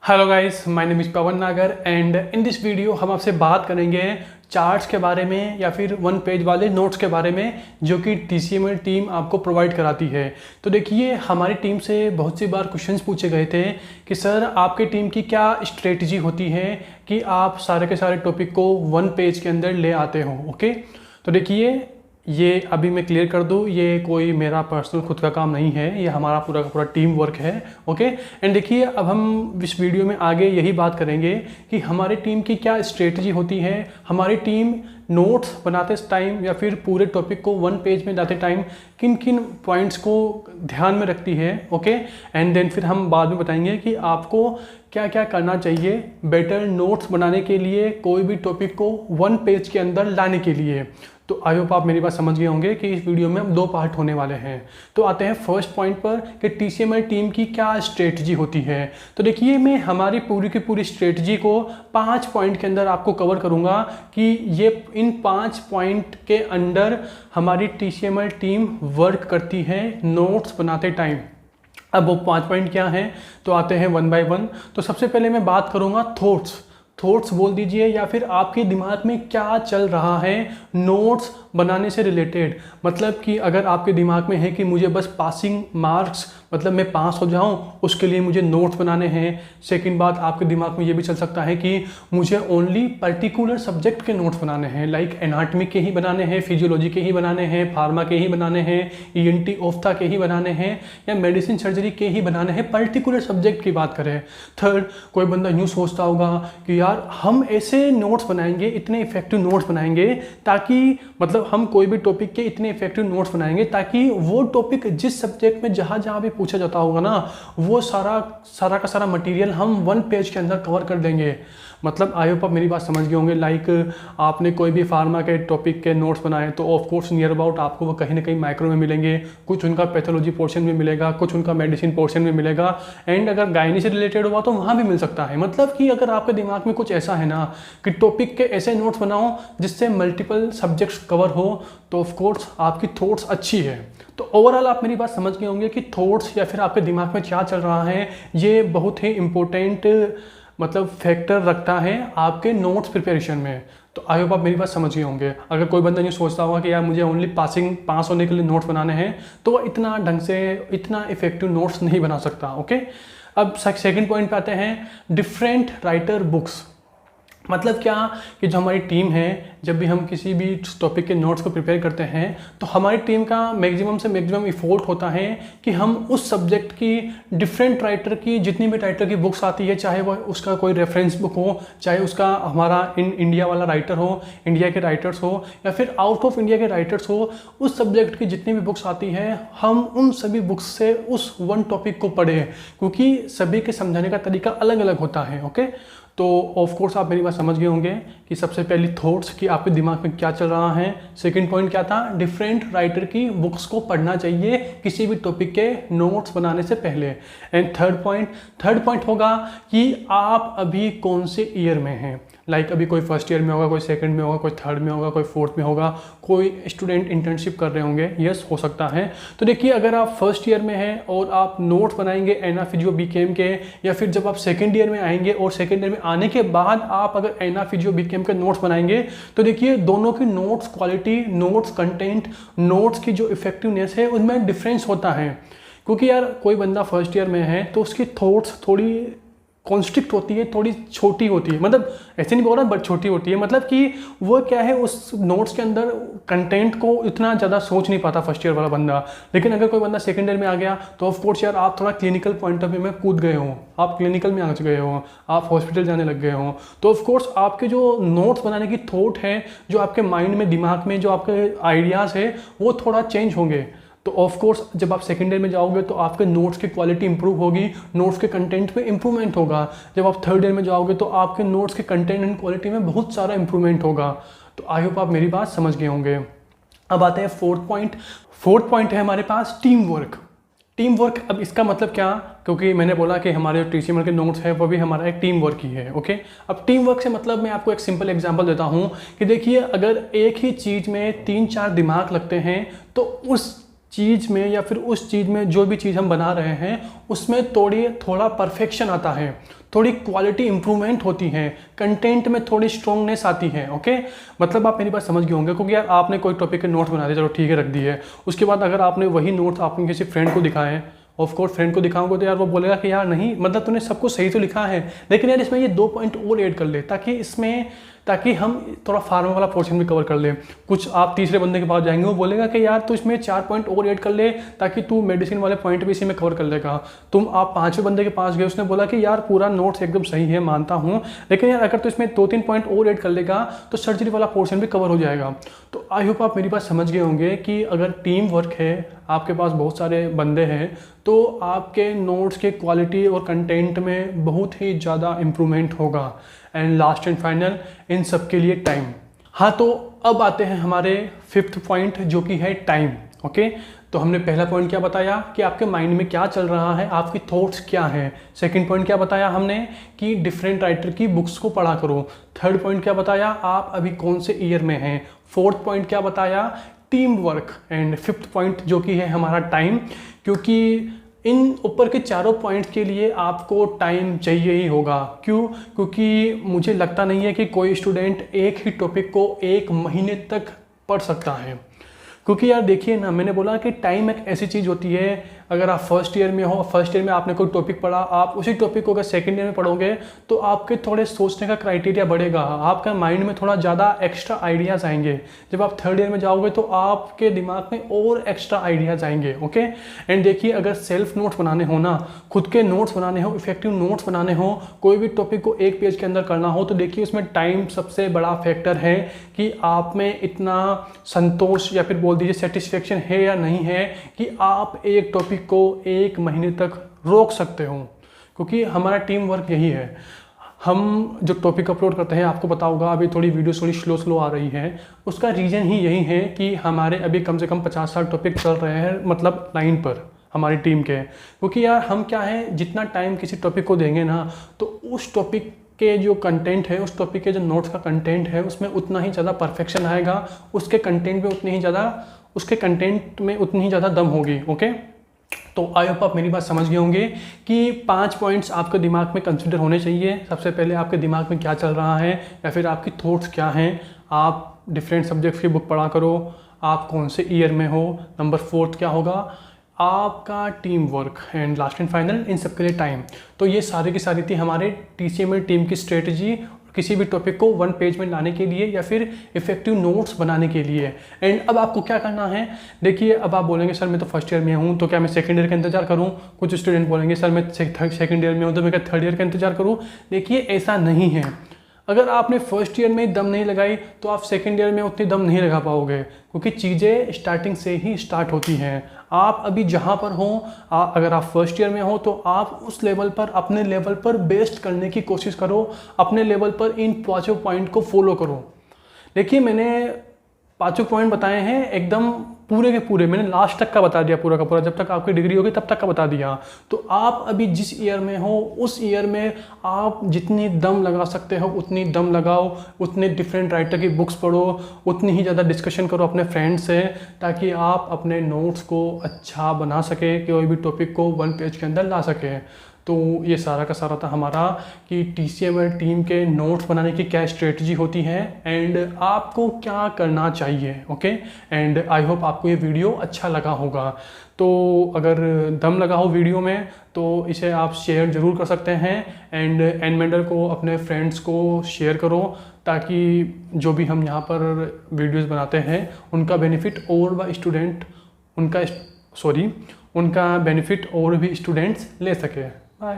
Hello guys, my name is Pawan Nagar and in this video हम आपसे बात करेंगे चार्ट्स के बारे में या फिर वन पेज वाले नोट्स के बारे में जो कि TCML टीम आपको प्रोवाइड कराती है। तो देखिए, हमारी टीम से बहुत सी बार क्वेश्चंस पूछे गए थे कि सर आपके टीम की क्या स्ट्रेटजी होती है कि आप सारे के सारे टॉपिक को वन पेज के अंदर ले आते हो। ओके, तो देखिए, ये अभी मैं क्लियर कर दूँ, ये कोई मेरा पर्सनल खुद का काम नहीं है, ये हमारा पूरा का पूरा टीम वर्क है। ओके, एंड देखिए, अब हम इस वीडियो में आगे यही बात करेंगे कि हमारी टीम की क्या स्ट्रेटजी होती है। हमारी टीम नोट्स बनाते टाइम या फिर पूरे टॉपिक को वन पेज में लाते टाइम किन किन पॉइंट्स को ध्यान में रखती है। ओके, एंड देन फिर हम बाद में बताएंगे कि आपको क्या क्या करना चाहिए बेटर नोट्स बनाने के लिए, कोई भी टॉपिक को वन पेज के अंदर लाने के लिए। तो आई होप आप मेरी बात समझ गए होंगे कि इस वीडियो में हम दो पार्ट होने वाले हैं। तो आते हैं फर्स्ट पॉइंट पर कि TCML टीम की क्या स्ट्रेटजी होती है। तो देखिए, मैं हमारी पूरी की पूरी स्ट्रेटजी को 5 पॉइंट के अंदर आपको कवर करूंगा कि ये इन 5 पॉइंट के अंडर हमारी TCML टीम वर्क करती है नोट्स बनाते टाइम। अब वो 5 पॉइंट क्या हैं, तो आते हैं वन बाय वन। तो सबसे पहले मैं बात करूंगा थॉट्स बोल दीजिए, या फिर आपके दिमाग में क्या चल रहा है नोट्स बनाने से रिलेटेड। मतलब कि अगर आपके दिमाग में है कि मुझे बस पासिंग मार्क्स, मतलब मैं पास हो जाऊं, उसके लिए मुझे नोट्स बनाने हैं। सेकंड बात, आपके दिमाग में ये भी चल सकता है कि मुझे ओनली पर्टिकुलर सब्जेक्ट के नोट्स बनाने हैं, लाइक एनाटॉमी के ही बनाने हैं, फिजियोलॉजी के ही बनाने हैं, फार्मा के ही बनाने हैं, ENT ओफ्था के ही बनाने हैं, या मेडिसिन सर्जरी के ही बनाने हैं, पर्टिकुलर सब्जेक्ट की बात करें। थर्ड, कोई बंदा यूँ सोचता होगा कि यार हम ऐसे नोट्स बनाएंगे, इतने इफेक्टिव नोट्स बनाएंगे ताकि, मतलब हम कोई भी टॉपिक के इतने इफेक्टिव नोट्स बनाएंगे ताकि वो टॉपिक जिस सब्जेक्ट में जहाँ जहाँ भी पूछा जाता होगा ना, वो सारा का सारा मटेरियल हम वन पेज के अंदर कवर कर देंगे। मतलब आई होप आप मेरी बात समझ गए होंगे। लाइक आपने कोई भी फार्मा के टॉपिक के नोट्स बनाए तो ऑफ कोर्स नियर अबाउट आपको वो कहीं ना कहीं माइक्रो में मिलेंगे, कुछ उनका पैथोलॉजी पोर्शन में मिलेगा, कुछ उनका मेडिसिन पोर्शन में मिलेगा, एंड अगर गायनी से रिलेटेड हुआ तो वहाँ भी मिल सकता है। मतलब कि अगर आपके दिमाग में कुछ ऐसा है ना कि टॉपिक के ऐसे नोट्स बनाओ जिससे मल्टीपल सब्जेक्ट्स कवर हो, तो ऑफ कोर्स आपकी थॉट्स अच्छी है। तो ओवरऑल आप मेरी बात समझ गए होंगे कि थॉट्स या फिर आपके दिमाग में क्या चल रहा है, ये बहुत ही इम्पोर्टेंट मतलब फैक्टर रखता है आपके नोट्स प्रिपरेशन में। तो आई होप आप मेरी बात समझ गए होंगे। अगर कोई बंदा ये सोचता होगा कि यार मुझे ओनली पास होने के लिए नोट्स बनाने हैं, तो वो इतना ढंग से इतना इफेक्टिव नोट्स नहीं बना सकता। ओके, अब सेकंड पॉइंट पे आते हैं, डिफरेंट राइटर बुक्स। मतलब क्या कि जो हमारी टीम है, जब भी हम किसी भी टॉपिक के नोट्स को प्रिपेयर करते हैं तो हमारी टीम का मैक्सिमम से मैक्सिमम इफोर्ट होता है कि हम उस सब्जेक्ट की डिफरेंट राइटर की, जितनी भी राइटर की बुक्स आती है, चाहे वह उसका कोई रेफरेंस बुक हो, चाहे उसका हमारा इंडिया वाला राइटर हो, इंडिया के राइटर्स हो, या फिर आउट ऑफ इंडिया के राइटर्स हो, उस सब्जेक्ट की जितनी भी बुक्स आती हैं हम उन सभी बुक्स से उस वन टॉपिक को पढ़ें, क्योंकि सभी के समझाने का तरीका अलग अलग होता है। ओके, तो ऑफ कोर्स आप मेरी बात समझ गए होंगे कि सबसे पहली थॉट्स कि आपके दिमाग में क्या चल रहा है। सेकंड पॉइंट क्या था, डिफरेंट राइटर की बुक्स को पढ़ना चाहिए किसी भी टॉपिक के नोट्स बनाने से पहले। एंड थर्ड पॉइंट होगा कि आप अभी कौन से ईयर में हैं। लाइक अभी कोई फर्स्ट ईयर में होगा, कोई सेकंड में होगा, कोई थर्ड में होगा, कोई फोर्थ में होगा, कोई स्टूडेंट इंटर्नशिप कर रहे होंगे, यस हो सकता है। तो देखिए, अगर आप फर्स्ट ईयर में हैं और आप नोट्स बनाएंगे एना फिजियो बीकेएम के, या फिर जब आप सेकंड ईयर में आएंगे और सेकंड ईयर में आने के बाद आप अगर एना फिजियो बीकेएम के नोट्स बनाएंगे, तो देखिए दोनों की notes quality, notes content, notes की जो इफेक्टिवनेस है उनमें डिफरेंस होता है। क्योंकि यार कोई बंदा फर्स्ट ईयर में है तो उसकी थॉट्स थोड़ी कॉन्स्ट्रिक्ट होती है, थोड़ी छोटी होती है, मतलब ऐसे नहीं बोल रहा बट छोटी होती है। मतलब कि वो क्या है, उस नोट्स के अंदर कंटेंट को इतना ज़्यादा सोच नहीं पाता फर्स्ट ईयर वाला बंदा। लेकिन अगर कोई बंदा सेकंड ईयर में आ गया तो ऑफ कोर्स यार आप थोड़ा क्लिनिकल पॉइंट ऑफ व्यू में कूद गए हो, आप क्लिनिकल में आ गए हो, आप हॉस्पिटल जाने लग गए हो, तो ऑफ कोर्स आपके जो नोट्स बनाने की थॉट है, जो आपके माइंड में, दिमाग में जो आपके आइडियाज़ है, वो थोड़ा चेंज होंगे। तो ऑफ कोर्स जब आप सेकेंड ईयर में जाओगे तो आपके नोट्स की क्वालिटी इंप्रूव होगी, नोट्स के कंटेंट में इंप्रूवमेंट होगा। जब आप थर्ड ईयर में जाओगे तो आपके नोट्स के कंटेंट एंड क्वालिटी में बहुत सारा इंप्रूवमेंट होगा। तो आई होप आप मेरी बात समझ गए होंगे। अब आते हैं फोर्थ पॉइंट है हमारे पास टीम वर्क। अब इसका मतलब क्या, क्योंकि मैंने बोला कि हमारे जो TCML के नोट्स है वो भी हमारा एक टीम वर्क ही है। ओके, अब टीम वर्क से मतलब मैं आपको एक सिंपल एग्जांपल देता हूँ कि देखिए, अगर एक ही चीज़ में 3-4 दिमाग लगते हैं तो उस चीज़ में या फिर उस चीज़ में जो भी चीज़ हम बना रहे हैं उसमें थोड़ा परफेक्शन आता है, थोड़ी क्वालिटी इंप्रूवमेंट होती है, कंटेंट में थोड़ी स्ट्रॉन्गनेस आती है। ओके, मतलब आप मेरी बात समझ गए होंगे, क्योंकि यार आपने कोई टॉपिक के नोट्स बना दिए, चलो ठीक है रख दिए, उसके बाद अगर आपने वही नोट्स आपने किसी फ्रेंड को दिखाएं, ऑफ कोर्स फ्रेंड को दिखाओगे तो यार वो बोलेगा कि यार नहीं, मतलब तूने सब कुछ सही तो लिखा है, लेकिन यार इसमें ये 2 पॉइंट और ऐड कर ले, ताकि हम थोड़ा फार्मा वाला पोर्शन भी कवर कर ले। कुछ आप तीसरे बंदे के पास जाएंगे, वो बोलेगा कि यार तू इसमें 4 पॉइंट और ऐड कर ले, ताकि तू मेडिसिन वाले पॉइंट भी इसी में कवर कर लेगा। आप 5वें बंदे के पास गए, उसने बोला कि यार पूरा नोट्स एकदम सही है, मानता हूँ, लेकिन यार अगर तो इसमें 2-3 पॉइंट और ऐड कर लेगा तो सर्जरी वाला पोर्शन भी कवर हो जाएगा। तो आई होप आप मेरी बात समझ गए होंगे कि अगर टीम वर्क है, आपके पास बहुत सारे बंदे हैं, तो आपके नोट्स के क्वालिटी और कंटेंट में बहुत ही ज़्यादा इम्प्रूवमेंट होगा। एंड लास्ट एंड फाइनल, इन सब के लिए टाइम। हाँ, तो अब आते हैं हमारे 5th पॉइंट, जो कि है टाइम। ओके, तो हमने पहला पॉइंट क्या बताया कि आपके माइंड में क्या चल रहा है, आपकी थॉट्स क्या हैं। सेकंड पॉइंट क्या बताया हमने कि डिफरेंट राइटर की बुक्स को पढ़ा करो। थर्ड पॉइंट क्या बताया, आप अभी कौन से ईयर में हैं। फोर्थ पॉइंट क्या बताया, team work. And 5th point जो कि है हमारा टाइम, क्योंकि इन ऊपर के चारों पॉइंट्स के लिए आपको टाइम चाहिए ही होगा। क्यों? क्योंकि मुझे लगता नहीं है कि कोई स्टूडेंट एक ही टॉपिक को 1 महीने तक पढ़ सकता है। क्योंकि यार देखिए ना, मैंने बोला कि टाइम एक ऐसी चीज़ होती है, अगर आप फर्स्ट ईयर में हो, फर्स्ट ईयर में आपने कोई टॉपिक पढ़ा, आप उसी टॉपिक को अगर सेकंड ईयर में पढ़ोगे तो आपके थोड़े सोचने का क्राइटेरिया बढ़ेगा, आपका माइंड में थोड़ा ज़्यादा एक्स्ट्रा आइडियाज़ आएंगे। जब आप थर्ड ईयर में जाओगे तो आपके दिमाग में और एक्स्ट्रा आइडियाज़ आएंगे। ओके, एंड देखिए, अगर सेल्फ नोट्स बनाने हो ना, खुद के नोट्स बनाने हो, इफेक्टिव नोट्स बनाने हो, कोई भी टॉपिक को 1 पेज के अंदर करना हो, तो देखिए उसमें टाइम सबसे बड़ा फैक्टर है कि आप में इतना संतोष या फिर बोल दीजिए सेटिस्फेक्शन है या नहीं है कि आप एक टॉपिक को 1 महीने तक रोक सकते हो। क्योंकि हमारा टीम वर्क यही है, हम जो टॉपिक अपलोड करते हैं, आपको पता होगा अभी थोड़ी वीडियो थोड़ी स्लो आ रही है, उसका रीज़न ही यही है कि हमारे अभी कम से कम 50-60 टॉपिक चल रहे हैं, मतलब लाइन पर हमारी टीम के। क्योंकि यार हम क्या है, जितना टाइम किसी टॉपिक को देंगे ना, तो उस टॉपिक के जो कंटेंट है, उस टॉपिक के जो नोट्स का कंटेंट है, उसमें उतना ही ज़्यादा परफेक्शन आएगा, उसके कंटेंट में उतनी ही ज़्यादा दम होगी। ओके, तो आई होप आप मेरी बात समझ गए होंगे कि 5 पॉइंट्स आपके दिमाग में कंसिडर होने चाहिए। सबसे पहले आपके दिमाग में क्या चल रहा है या फिर आपकी थॉट्स क्या हैं। आप डिफरेंट सब्जेक्ट्स की बुक पढ़ा करो, आप कौन से ईयर में हो। नंबर 4 क्या होगा, आपका team work. And last and final, इन सब के लिए टाइम। तो ये सारी की सारी थी हमारे TCML टीम की स्ट्रेटजी, किसी भी टॉपिक को 1 पेज में लाने के लिए या फिर इफेक्टिव नोट्स बनाने के लिए। एंड अब आपको क्या करना है, देखिए, अब आप बोलेंगे सर मैं तो फर्स्ट ईयर में हूँ, तो क्या मैं सेकंड ईयर का इंतजार करूँ। कुछ स्टूडेंट बोलेंगे सर मैं सेकंड ईयर में हूँ, तो मैं क्या थर्ड ईयर का इंतजार करूँ। देखिए, ऐसा नहीं है। अगर आपने फर्स्ट ईयर में दम नहीं लगाई तो आप सेकंड ईयर में उतनी दम नहीं लगा पाओगे, क्योंकि चीज़ें स्टार्टिंग से ही स्टार्ट होती हैं। आप अभी जहाँ पर हो, अगर आप फर्स्ट ईयर में हो तो आप उस लेवल पर, अपने लेवल पर बेस्ट करने की कोशिश करो, अपने लेवल पर इन 5 पॉइंट को फॉलो करो। देखिए, मैंने 5 पॉइंट बताए हैं एकदम पूरे के पूरे, मैंने लास्ट तक का बता दिया, पूरा का पूरा, जब तक आपकी डिग्री होगी तब तक का बता दिया। तो आप अभी जिस ईयर में हो, उस ईयर में आप जितनी दम लगा सकते हो उतनी दम लगाओ, उतने डिफरेंट राइटर की बुक्स पढ़ो, उतनी ही ज़्यादा डिस्कशन करो अपने फ्रेंड्स से, ताकि आप अपने नोट्स को अच्छा बना सके, कोई भी टॉपिक को 1 पेज के अंदर ला सके। तो ये सारा का सारा था हमारा कि TCML टीम के नोट्स बनाने की क्या स्ट्रेटजी होती है एंड आपको क्या करना चाहिए। ओके, एंड आई होप आपको ये वीडियो अच्छा लगा होगा। तो अगर दम लगा हो वीडियो में तो इसे आप शेयर ज़रूर कर सकते हैं एंड एनमेंडर को, अपने फ्रेंड्स को शेयर करो, ताकि जो भी हम यहाँ पर वीडियोज़ बनाते हैं उनका बेनिफिट और भी स्टूडेंट उनका बेनिफिट और भी स्टूडेंट्स ले सके। बाय।